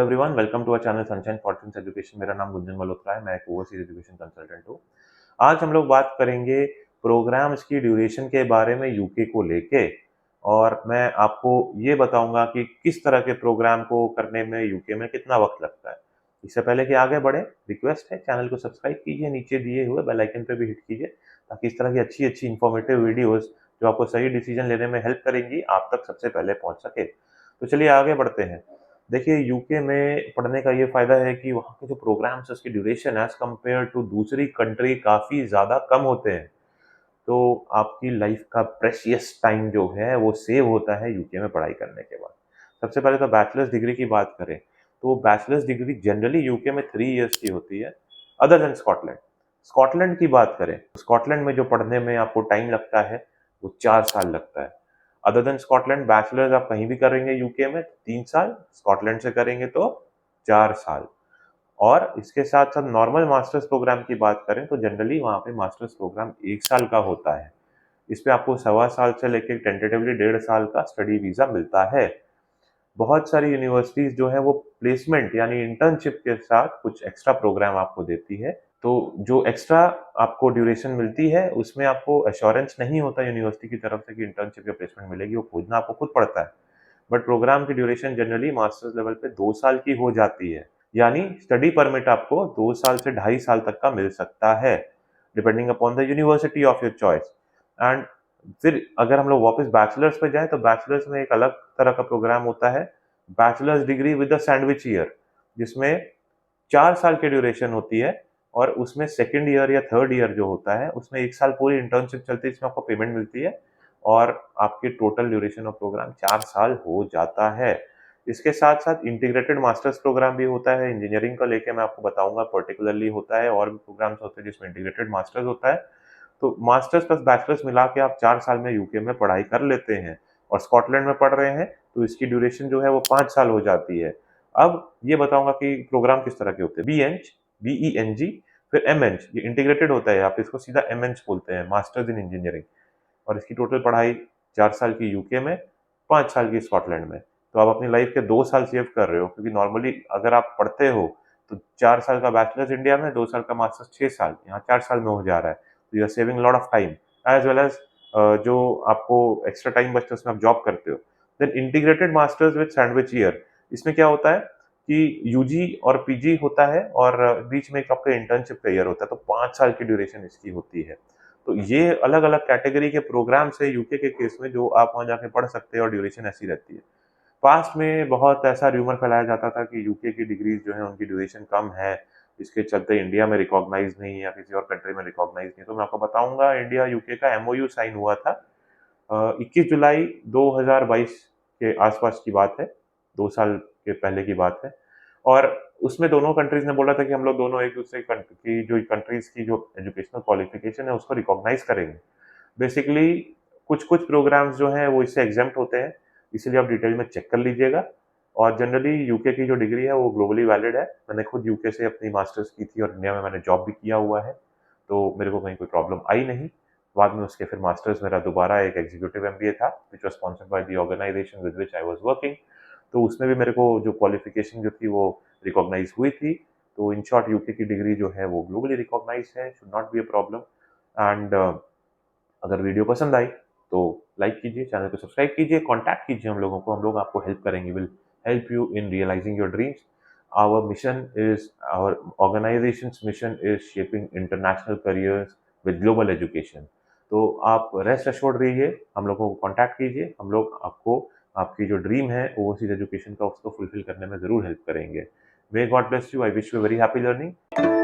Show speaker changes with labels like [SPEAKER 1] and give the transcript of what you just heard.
[SPEAKER 1] Everyone, welcome to our channel Sunshine Fortunes Education. मेरा नाम गुंजन मल्होत्रा है। मैं एक ओवरसीज एजुकेशन कंसल्टेंट हूँ। आज हम लोग बात करेंगे प्रोग्राम्स की ड्यूरेशन के बारे में यूके को लेके, और मैं आपको ये बताऊंगा कि किस तरह के प्रोग्राम को करने में यूके में कितना वक्त लगता है। इससे पहले कि आगे बढ़े, रिक्वेस्ट है चैनल को सब्सक्राइब कीजिए, नीचे दिए हुए बेल आइकन पे भी हिट कीजिए ताकि इस तरह की अच्छी अच्छी इंफॉर्मेटिव वीडियोस जो आपको सही डिसीजन लेने में हेल्प करेंगी आप तक सबसे पहले पहुंच सके। तो चलिए आगे बढ़ते हैं। देखिए, यूके में पढ़ने का ये फ़ायदा है कि वहाँ के जो प्रोग्राम्स हैं उसकी ड्यूरेशन एज़ कम्पेयर टू दूसरी कंट्री काफ़ी ज़्यादा कम होते हैं। तो आपकी लाइफ़ का प्रेशियस टाइम जो है वो सेव होता है यूके में पढ़ाई करने के बाद। सबसे पहले तो बैचलर्स डिग्री की बात करें, तो बैचलर्स डिग्री जनरली यूके में 3 इयर्स की होती है, अदर देन स्कॉटलैंड। स्कॉटलैंड की बात करें, स्कॉटलैंड में जो पढ़ने में आपको टाइम लगता है, वो 4 साल लगता है। अदर देन स्कॉटलैंड बैचलर्स आप कहीं भी करेंगे यूके में 3 साल, स्कॉटलैंड से करेंगे तो 4 साल। और इसके साथ-साथ नॉर्मल मास्टर्स प्रोग्राम की बात करें तो जनरली वहाँ पे मास्टर्स प्रोग्राम 1 साल का होता है। इसपे आपको सवा साल से लेके टेंटेटिवली 1.5 साल का स्टडी वीज़ा मिलता है। बहुत सारी यूनिवर्सिटीज़ जो है वो प्लेसमेंट यानी इंटर्नशिप के साथ कुछ एक्स्ट्रा प्रोग्राम आपको देती है। तो जो एक्स्ट्रा आपको ड्यूरेशन मिलती है उसमें आपको एश्योरेंस नहीं होता यूनिवर्सिटी की तरफ से कि इंटर्नशिप या प्लेसमेंट मिलेगी, वो खोजना आपको खुद पड़ता है। बट प्रोग्राम की ड्यूरेशन जनरली मास्टर्स लेवल पे 2 साल की हो जाती है। यानी स्टडी परमिट आपको 2 साल से 2.5 साल तक का मिल सकता है, depending upon the university of your choice. And फिर अगर हम लोग वापस बैचलर्स पे जाएँ तो बैचलर्स में एक अलग तरह का प्रोग्राम होता है, bachelors degree with a sandwich year, जिसमें 4 साल की ड्यूरेशन होती है। और उसमें सेकंड ईयर या थर्ड ईयर जो होता है उसमें 1 साल पूरी इंटर्नशिप चलती है, इसमें आपको पेमेंट मिलती है और आपकी टोटल ड्यूरेशन ऑफ प्रोग्राम 4 साल हो जाता है। इसके साथ-साथ इंटीग्रेटेड मास्टर्स प्रोग्राम भी होता है, इंजीनियरिंग को लेके मैं आपको बताऊँगा पर्टिकुलरली होता है, और भी प्रोग्राम्स होते हैं जिसमें इंटीग्रेटेड मास्टर्स होता है। तो मास्टर्स प्लस बैचलर्स मिला के आप 4 साल में यूके में पढ़ाई कर लेते हैं, और स्कॉटलैंड में पढ़ रहे हैं तो इसकी ड्यूरेशन जो है वो 5 साल हो जाती है। अब ये बताऊँगा कि प्रोग्राम किस तरह के होते हैं। बीएंच, बीईएनजी, फिर एमएंच, ये इंटीग्रेटेड होता है, आप इसको सीधा एमएंच बोलते हैं, मास्टर्स इन इंजीनियरिंग। और इसकी टोटल पढ़ाई 4 साल की यूके में, 5 साल की स्कॉटलैंड में। तो आप अपनी लाइफ के 2 साल सेव कर रहे हो, क्योंकि नॉर्मली अगर आप पढ़ते हो तो 4 साल का बैचलर्स इंडिया में, 2 साल का मास्टर्स 6 साल, यहाँ 4 साल में हो जा रहा है। तो you are saving lot of time as well as जो आपको एक्स्ट्रा टाइम बचता है उसमें आप जॉब करते हो। Then integrated masters with sandwich year, इसमें क्या होता है कि यूजी और पीजी होता है और बीच में एक आपका इंटर्नशिप का ईयर होता है, तो 5 साल की ड्यूरेशन इसकी होती है। तो ये अलग-अलग कैटेगरी के प्रोग्राम्स है यूके के केस में जो आप वहाँ जाके पढ़ सकते हैं और ड्यूरेशन ऐसी रहती है। पास्ट में बहुत ऐसा र्यूमर फैलाया जाता था कि यूके की डिग्रीज़ जो है उनकी ड्यूरेशन कम है, इसके चलते इंडिया में रिकॉग्नाइज़ नहीं है या किसी और कंट्री में रिकॉग्नाइज़ नहीं है। तो मैं आपको बताऊँगा, इंडिया यूके का एमओयू साइन हुआ था 21 जुलाई 2022 के आस-पास की बात है, 2 साल के पहले की बात है। और उसमें दोनों कंट्रीज़ ने बोला था कि हम लोग दोनों एक-दूसरे की जो कंट्रीज़ की जो एजुकेशनल क्वालिफ़िकेशन है उसको रिकॉग्नाइज़ करेंगे। बेसिकली कुछ-कुछ प्रोग्राम्स जो हैं वो इससे एग्ज़ेम्प्ट होते हैं, इसीलिए आप डिटेल में चेक कर लीजिएगा। और जनरली यूके की जो डिग्री है वो ग्लोबली वैलिड है। मैंने खुद यूके से अपनी मास्टर्स की थी और इंडिया में मैंने जॉब भी किया हुआ है, तो मेरे को कहीं कोई प्रॉब्लम आई नहीं। बाद में उसके फिर मास्टर्स मेरा दोबारा एक एग्जीक्यूटिव एमबीए था, which was sponsored by the organisation with which I was working. तो उसमें भी मेरे को जो क्वालिफ़िकेशन जो थी वो रिकॉग्नाइज़ हुई थी। तो इन शॉर्ट यूके की डिग्री जो है वो ग्लोबली रिकॉग्नाइज़्ड है, should not be a problem. And अगर वीडियो पसंद आई तो लाइक कीजिए, चैनल को सब्सक्राइब कीजिए, कॉन्टैक्ट कीजिए हम लोगों को, हम लोग आपको हेल्प करेंगे, will help you in realising your dreams. Our organisation's mission is shaping international careers with global education. तो आप रेस्ट एश्योर्ड रहिए, हम लोगों को कॉन्टैक्ट कीजिए, हम लोग आपको आपकी जो ड्रीम है ओवरसीज एजुकेशन का उसको फुलफिल करने में ज़रूर हेल्प करेंगे। May God bless you, I wish you very happy learning.